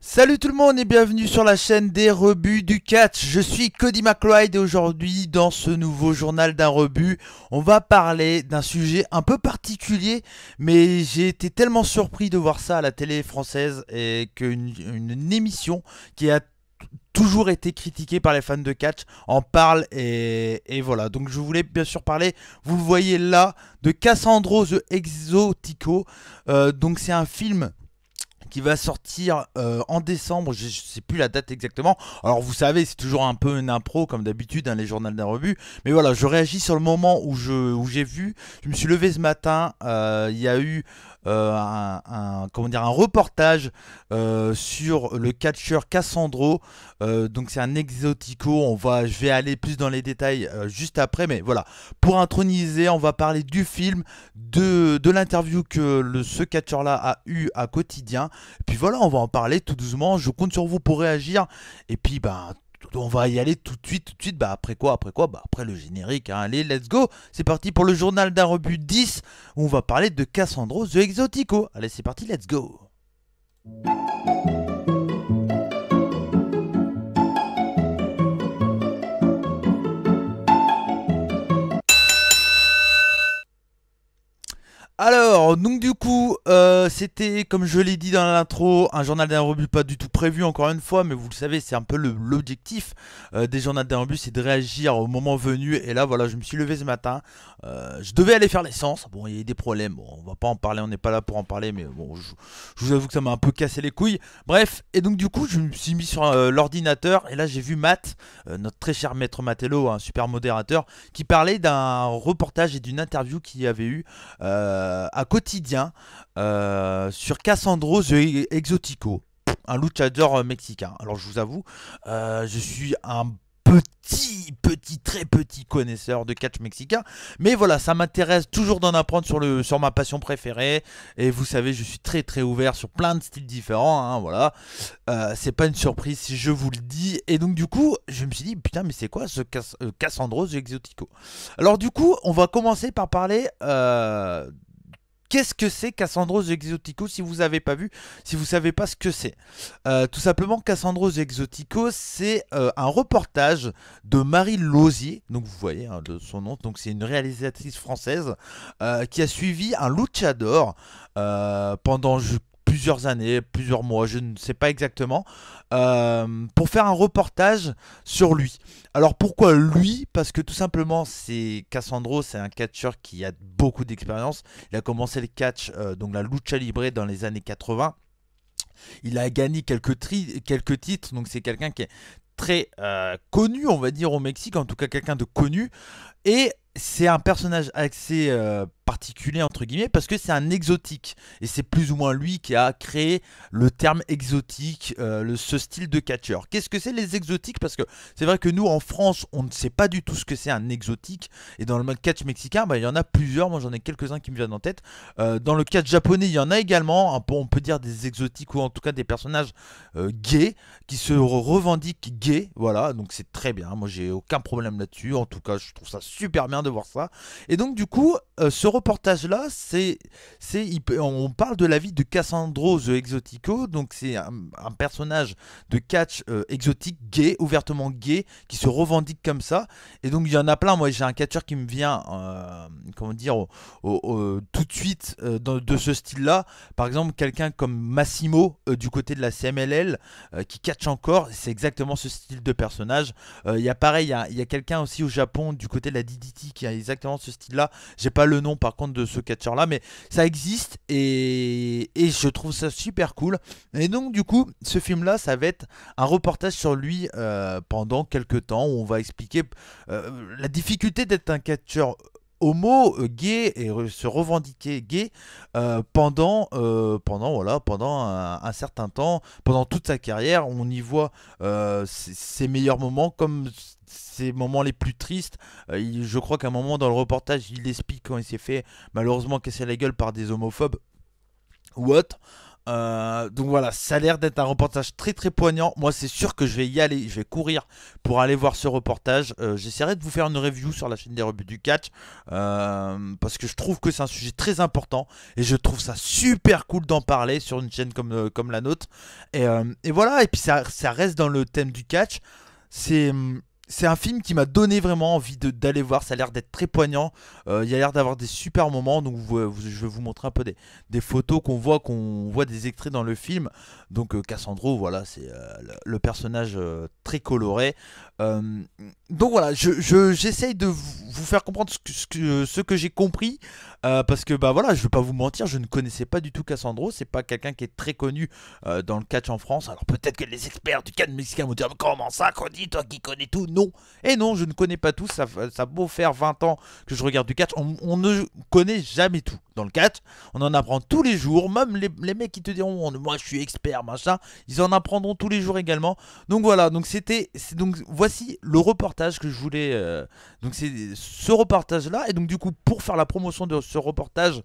Salut tout le monde et bienvenue sur la chaîne des rebuts du catch. Je suis Cody McLeod et aujourd'hui dans ce nouveau journal d'un rebut, on va parler d'un sujet un peu particulier, mais j'ai été tellement surpris de voir ça à la télé française et qu'une émission qui a toujours été critiquée par les fans de catch en parle et voilà. Donc je voulais bien sûr parler, vous le voyez là, de Cassandro the Exotico. Donc c'est un film qui va sortir en décembre, je ne sais plus la date exactement. Alors vous savez, c'est toujours un peu une impro comme d'habitude, hein, les journaux d'un rebut. Mais voilà, je réagis sur le moment où j'ai vu. Je me suis levé ce matin, il y a eu comment dire, un reportage sur le catcheur Cassandro. Donc c'est un exotico, je vais aller plus dans les détails juste après. Mais voilà, pour introniser, on va parler du film, de l'interview que ce catcheur là a eu à Quotidien. Et puis voilà, on va en parler tout doucement. Je compte sur vous pour réagir. Et puis bah on va y aller tout de suite. Bah après quoi? Bah après le générique, hein. Allez, let's go. C'est parti pour le journal d'un rebut 10 où on va parler de Cassandro the Exotico. Allez, c'est parti, let's go. Alors, donc du coup, c'était, comme je l'ai dit dans l'intro, un journal d'un rebut pas du tout prévu encore une fois, mais vous le savez, c'est un peu l'objectif des journaux d'un rebut, c'est de réagir au moment venu. Et là, voilà, je me suis levé ce matin, je devais aller faire l'essence, bon, il y a eu des problèmes, bon, on va pas en parler, on n'est pas là pour en parler, mais bon, je vous avoue que ça m'a un peu cassé les couilles. Bref, et donc du coup, je me suis mis sur l'ordinateur, et là j'ai vu Matt, notre très cher maître Mattello, un super modérateur, qui parlait d'un reportage et d'une interview qu'il avait eu à Quotidien sur Cassandro the Exotico, un luchador mexicain. Alors je vous avoue, je suis un très petit connaisseur de catch mexicain, mais voilà, ça m'intéresse toujours d'en apprendre sur ma passion préférée. Et vous savez, je suis très ouvert sur plein de styles différents, hein, voilà. C'est pas une surprise si je vous le dis. Et donc du coup, je me suis dit putain, mais c'est quoi ce Cassandro the Exotico? Alors du coup, on va commencer par parler qu'est-ce que c'est Cassandro the Exotico si vous n'avez pas vu, si vous ne savez pas ce que c'est? Tout simplement, Cassandro the Exotico, c'est un reportage de Marie Lausier, donc vous voyez hein, de son nom, donc c'est une réalisatrice française qui a suivi un luchador pendant plusieurs années, plusieurs mois, je ne sais pas exactement, pour faire un reportage sur lui. Alors pourquoi lui? Parce que tout simplement, Cassandro, c'est un catcheur qui a beaucoup d'expérience. Il a commencé le catch, donc la lucha libre dans les années 80. Il a gagné quelques titres, donc c'est quelqu'un qui est très connu, on va dire, au Mexique, en tout cas quelqu'un de connu. Et c'est un personnage assez particulier entre guillemets parce que c'est un exotique et c'est plus ou moins lui qui a créé le terme exotique, ce style de catcheur. Qu'est-ce que c'est les exotiques? Parce que c'est vrai que nous en France on ne sait pas du tout ce que c'est un exotique, et dans le catch mexicain bah, il y en a plusieurs, moi j'en ai quelques-uns qui me viennent en tête. Dans le catch japonais il y en a également, on peut dire des exotiques ou en tout cas des personnages gays qui se revendiquent gays, voilà, donc c'est très bien, moi j'ai aucun problème là-dessus, en tout cas je trouve ça super bien de voir ça. Et donc du coup, ce reportage-là, on parle de la vie de Cassandro the Exotico, donc c'est un personnage de catch exotique gay, ouvertement gay, qui se revendique comme ça. Et donc il y en a plein, moi j'ai un catcheur qui me vient, comment dire, tout de suite de ce style-là. Par exemple, quelqu'un comme Massimo du côté de la CMLL qui catch encore, c'est exactement ce style de personnage. Il y a pareil, il y a quelqu'un aussi au Japon du côté de la DDT qui a exactement ce style-là. J'ai pas le nom par contre de ce catcheur-là, mais ça existe et je trouve ça super cool. Et donc du coup, ce film-là, ça va être un reportage sur lui pendant quelques temps où on va expliquer la difficulté d'être un catcheur homo, gay et se revendiquer gay pendant un certain temps, pendant toute sa carrière. On y voit ses meilleurs moments comme ses moments les plus tristes. Je crois qu'à un moment dans le reportage, il explique quand il s'est fait malheureusement casser la gueule par des homophobes ou autre. Donc voilà, ça a l'air d'être un reportage très très poignant. Moi, c'est sûr que je vais y aller, je vais courir pour aller voir ce reportage. J'essaierai de vous faire une review sur la chaîne des rebuts du catch, parce que je trouve que c'est un sujet très important et je trouve ça super cool d'en parler sur une chaîne comme la nôtre. Et voilà, et puis ça reste dans le thème du catch. C'est. C'est un film qui m'a donné vraiment envie d'aller voir. Ça a l'air d'être très poignant. Il y a l'air d'avoir des super moments. Donc je vais vous montrer un peu des photos qu'on voit des extraits dans le film. Donc Cassandro, voilà, c'est le personnage très coloré. Euh, donc voilà, j'essaye de vous faire comprendre ce que j'ai compris. Parce que bah voilà, je vais pas vous mentir, je ne connaissais pas du tout Cassandro. C'est pas quelqu'un qui est très connu dans le catch en France. Alors peut-être que les experts du catch mexicain vont dire: mais comment ça, Cody, toi qui connais tout? Non. Et non, je ne connais pas tout. Ça a beau faire 20 ans que je regarde du catch, on ne connaît jamais tout dans le catch. On en apprend tous les jours. Même les mecs qui te diront: moi je suis expert, machin, ils en apprendront tous les jours également. Donc voilà, donc donc voici le reportage que je voulais. Donc c'est ce reportage là. Et donc du coup, pour faire la promotion de ce reportage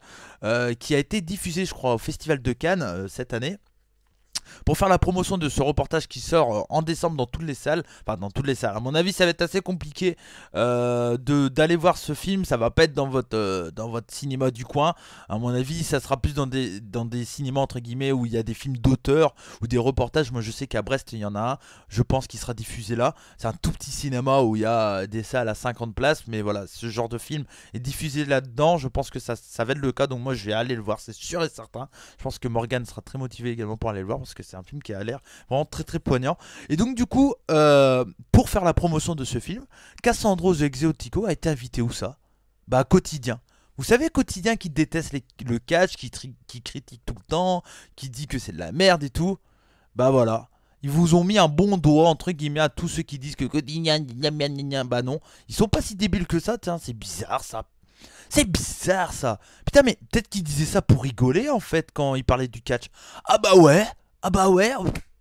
qui a été diffusé, je crois, au Festival de Cannes cette année, pour faire la promotion de ce reportage qui sort en décembre dans toutes les salles. Enfin, dans toutes les salles. À mon avis, ça va être assez compliqué d'aller voir ce film. Ça va pas être dans votre cinéma du coin. À mon avis, ça sera plus dans des cinémas entre guillemets où il y a des films d'auteur ou des reportages. Moi, je sais qu'à Brest, il y en a un. Je pense qu'il sera diffusé là. C'est un tout petit cinéma où il y a des salles à 50 places. Mais voilà, ce genre de film est diffusé là-dedans. Je pense que ça va être le cas. Donc moi, je vais aller le voir. C'est sûr et certain. Je pense que Morgane sera très motivé également pour aller le voir parce que c'est un film qui a l'air vraiment très très poignant. Et donc du coup, pour faire la promotion de ce film, Cassandro The Exotico a été invité où ça? Bah à Quotidien. Vous savez, Quotidien qui déteste le catch, qui critique tout le temps, qui dit que c'est de la merde et tout. Bah voilà. Ils vous ont mis un bon doigt entre guillemets à tous ceux qui disent que Quotidien, bah non. Ils sont pas si débiles que ça, tiens, c'est bizarre ça. C'est bizarre ça. Putain, mais peut-être qu'ils disaient ça pour rigoler en fait quand ils parlaient du catch. Ah bah ouais. Ah bah ouais.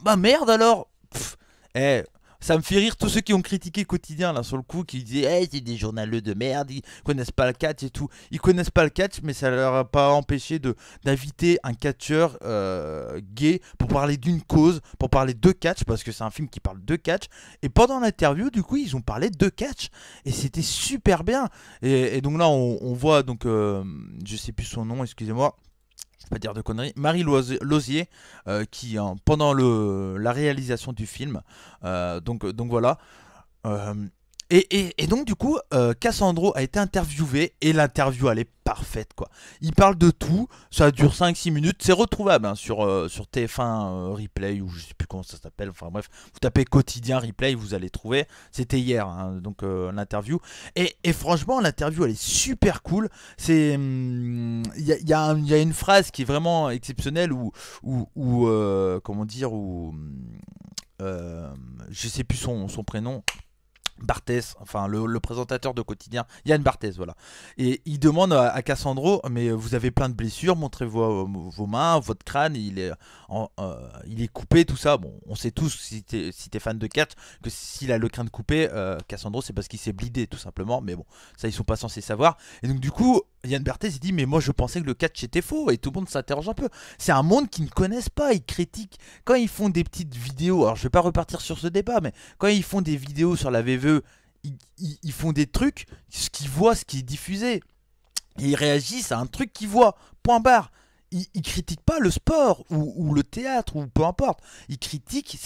Bah merde alors. Pff. Eh, ça me fait rire tous ceux qui ont critiqué Quotidien là sur le coup, qui disaient: c'est des journaleux de merde, ils connaissent pas le catch et tout. Ils connaissent pas le catch, mais ça leur a pas empêché d'inviter un catcheur gay pour parler d'une cause, pour parler de catch, parce que c'est un film qui parle de catch. Et pendant l'interview, du coup, ils ont parlé de catch et c'était super bien. Et donc là, on voit donc, je sais plus son nom, excusez-moi, pas dire de conneries, Marie Lausier, qui pendant la réalisation du film, donc voilà. Euh, et donc du coup, Cassandro a été interviewé et l'interview elle est parfaite quoi. Il parle de tout, ça dure 5-6 minutes, c'est retrouvable hein, sur TF1 Replay ou je sais plus comment ça s'appelle, enfin bref, vous tapez Quotidien Replay, vous allez trouver, c'était hier hein, donc l'interview. Et franchement l'interview elle est super cool, il y a une phrase qui est vraiment exceptionnelle comment dire, je sais plus son prénom, Barthès, enfin le présentateur de Quotidien, Yann Barthès, voilà. Et il demande à Cassandro: mais vous avez plein de blessures, montrez vos mains, votre crâne, il est coupé, tout ça. Bon, on sait tous, si t'es fan de catch, que s'il a le crâne coupé, Cassandro, c'est parce qu'il s'est blindé, tout simplement. Mais bon, ça, ils sont pas censés savoir. Et donc, du coup, Yann Barthès, il dit: mais moi, je pensais que le catch était faux. Et tout le monde s'interroge un peu. C'est un monde qu'ils ne connaissent pas, ils critiquent. Quand ils font des petites vidéos, alors je vais pas repartir sur ce débat, mais quand ils font des vidéos sur la VVE, ils font des trucs, ce qu'ils voient, ce qui est diffusé. Et ils réagissent à un truc qu'ils voient. Point barre. Ils critiquent pas le sport ou le théâtre ou peu importe. Ils critiquent,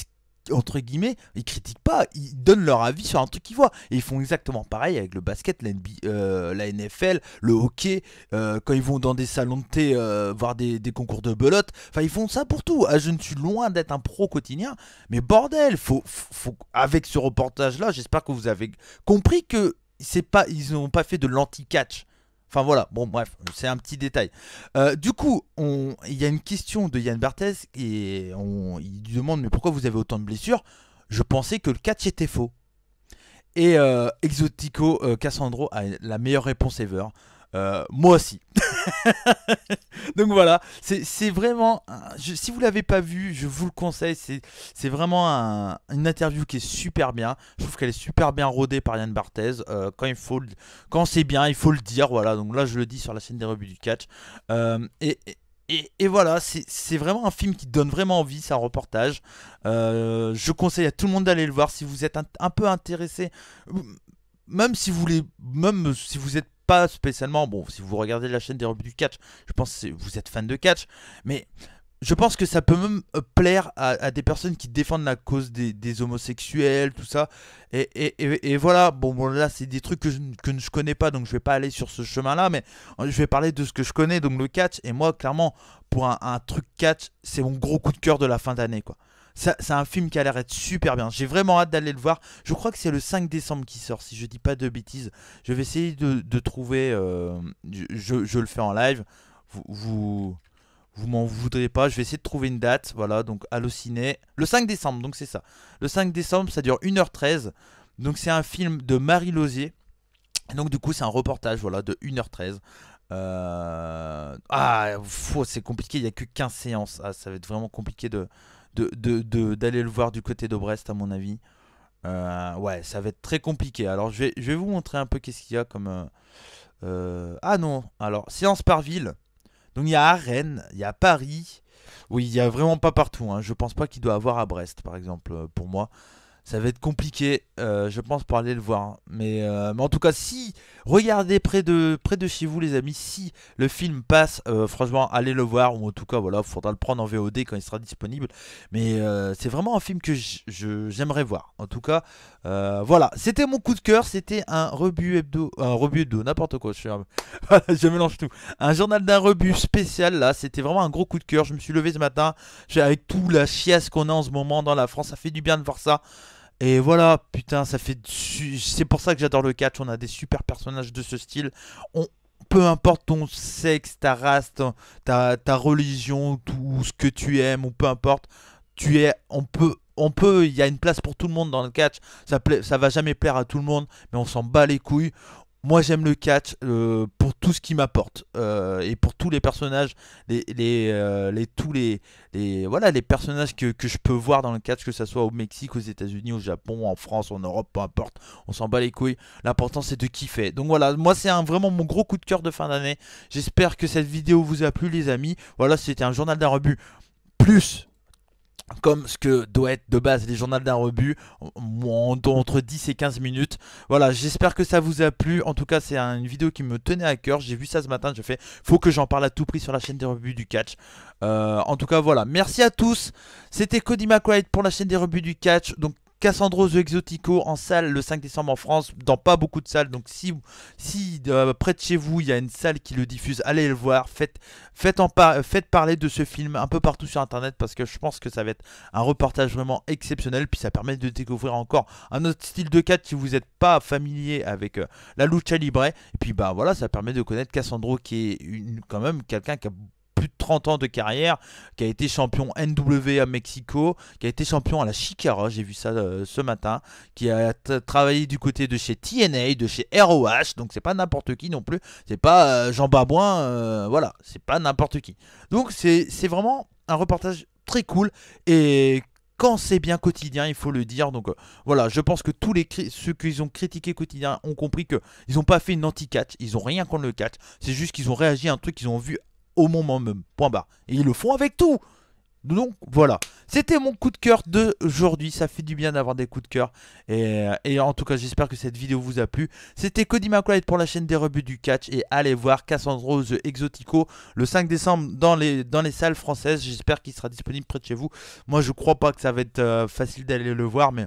entre guillemets, ils critiquent pas, ils donnent leur avis sur un truc qu'ils voient. Et ils font exactement pareil avec le basket, la NBA, la NFL, le hockey, quand ils vont dans des salons de thé voir des concours de belote. Enfin, ils font ça pour tout. Ah, je ne suis loin d'être un pro quotidien, mais bordel, avec ce reportage-là, j'espère que vous avez compris que ils n'ont pas fait de l'anti-catch. Enfin voilà, bon bref, c'est un petit détail. Du coup, il y a une question de Yann Barthès et il lui demande: mais pourquoi vous avez autant de blessures? Je pensais que le catch était faux. Et Exotico Cassandro a la meilleure réponse ever: moi aussi. Donc voilà, c'est vraiment, si vous l'avez pas vu, je vous le conseille. C'est vraiment une interview qui est super bien. Je trouve qu'elle est super bien rodée par Yann Barthès. Quand c'est bien, il faut le dire. Voilà, donc là je le dis sur la chaîne des rebuts du catch. Et voilà, c'est vraiment un film qui donne vraiment envie, c'est un reportage. Je conseille à tout le monde d'aller le voir si vous êtes un peu intéressé. Même si vous voulez, même si vous n'êtes pas spécialement, bon, si vous regardez la chaîne des rebuts du catch, je pense que vous êtes fan de catch, mais je pense que ça peut même plaire à des personnes qui défendent la cause des homosexuels, tout ça. Et voilà, bon, là c'est des trucs que je connais pas, donc je vais pas aller sur ce chemin-là, mais je vais parler de ce que je connais, donc le catch. Et moi, clairement, pour un truc catch, c'est mon gros coup de cœur de la fin d'année, quoi. C'est un film qui a l'air d'être super bien. J'ai vraiment hâte d'aller le voir. Je crois que c'est le 5 décembre qui sort, si je dis pas de bêtises. Je vais essayer de trouver. Je le fais en live. Vous, vous, vous m'en voudrez pas. Je vais essayer de trouver une date. Voilà, donc Allociné. Le 5 décembre, donc c'est ça. Le 5 décembre, ça dure 1h13. Donc c'est un film de Marie Lausier. Et donc du coup, c'est un reportage voilà, de 1h13. C'est compliqué, il n'y a que 15 séances. Ah, ça va être vraiment compliqué d'aller le voir du côté de Brest, à mon avis. Ouais, ça va être très compliqué. Alors, je vais vous montrer un peu qu'est-ce qu'il y a comme. Ah non, alors, séance par ville. Donc, il y a à Rennes, il y a à Paris. Oui, il y a vraiment pas partout, hein. Je pense pas qu'il doit avoir à Brest, par exemple, pour moi. Ça va être compliqué, je pense, pour aller le voir, hein. Mais en tout cas, si, regardez près de chez vous, les amis, si le film passe, franchement, allez le voir. Ou en tout cas, voilà, il faudra le prendre en VOD quand il sera disponible. Mais c'est vraiment un film que j'aimerais voir. En tout cas, voilà, c'était mon coup de cœur. C'était un rebut hebdo, n'importe quoi. Voilà, je mélange tout. Un journal d'un rebut spécial, là. C'était vraiment un gros coup de cœur. Je me suis levé ce matin. Avec tout la chiasse qu'on a en ce moment dans la France, ça fait du bien de voir ça. Et voilà, putain, ça fait. C'est pour ça que j'adore le catch. On a des super personnages de ce style. On... Peu importe ton sexe, ta race, ta religion, tout ce que tu aimes, ou peu importe, tu es. Il y a une place pour tout le monde dans le catch. Ça va jamais plaire à tout le monde, mais on s'en bat les couilles. Moi j'aime le catch pour tout ce qu'il m'apporte et pour tous les personnages, voilà, les personnages que je peux voir dans le catch, que ce soit au Mexique, aux États-Unis, au Japon, en France, en Europe, peu importe, on s'en bat les couilles. L'important c'est de kiffer. Donc voilà, moi c'est vraiment mon gros coup de cœur de fin d'année. J'espère que cette vidéo vous a plu, les amis. Voilà, c'était un journal d'un rebut plus comme ce que doit être de base les journaux d'un rebut, entre 10 et 15 minutes. Voilà, j'espère que ça vous a plu. En tout cas, c'est une vidéo qui me tenait à cœur. J'ai vu ça ce matin, j'ai fait, faut que j'en parle à tout prix sur la chaîne des rebuts du catch. En tout cas, voilà, merci à tous. C'était Cody McWright pour la chaîne des rebuts du catch. Donc, Cassandro The Exotico en salle le 5 décembre en France, dans pas beaucoup de salles. Donc si près de chez vous il y a une salle qui le diffuse, allez le voir. Faites parler de ce film un peu partout sur internet, parce que je pense que ça va être un reportage vraiment exceptionnel. Puis ça permet de découvrir encore un autre style de catch si vous n'êtes pas familier avec la lucha libre. Et puis bah voilà, ça permet de connaître Cassandro, qui est quand même quelqu'un qui a plus de 30 ans de carrière, qui a été champion NW à Mexico, qui a été champion à la Chicara, j'ai vu ça ce matin, qui a travaillé du côté de chez TNA, de chez ROH, donc c'est pas n'importe qui non plus, c'est pas Jean Babouin, voilà, c'est pas n'importe qui. Donc c'est vraiment un reportage très cool, et quand c'est bien quotidien, il faut le dire. Donc voilà, je pense que ceux qui ont critiqué quotidien ont compris que ils n'ont pas fait une anti-catch, ils ont rien contre le catch, c'est juste qu'ils ont réagi à un truc qu'ils ont vu au moment même, point barre. Et ils le font avec tout. Donc voilà, c'était mon coup de cœur d'aujourd'hui. Ça fait du bien d'avoir des coups de cœur. Et en tout cas, j'espère que cette vidéo vous a plu. C'était Cody McWright pour la chaîne des rebuts du catch. Et allez voir Cassandro The Exotico le 5 décembre dans les salles françaises. J'espère qu'il sera disponible près de chez vous. Moi, je crois pas que ça va être facile d'aller le voir, mais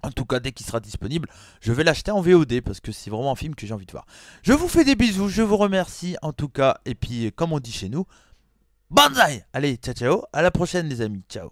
en tout cas, dès qu'il sera disponible, je vais l'acheter en VOD, parce que c'est vraiment un film que j'ai envie de voir. Je vous fais des bisous, je vous remercie en tout cas. Et puis, comme on dit chez nous, banzai! Allez, ciao ciao, à la prochaine les amis, ciao.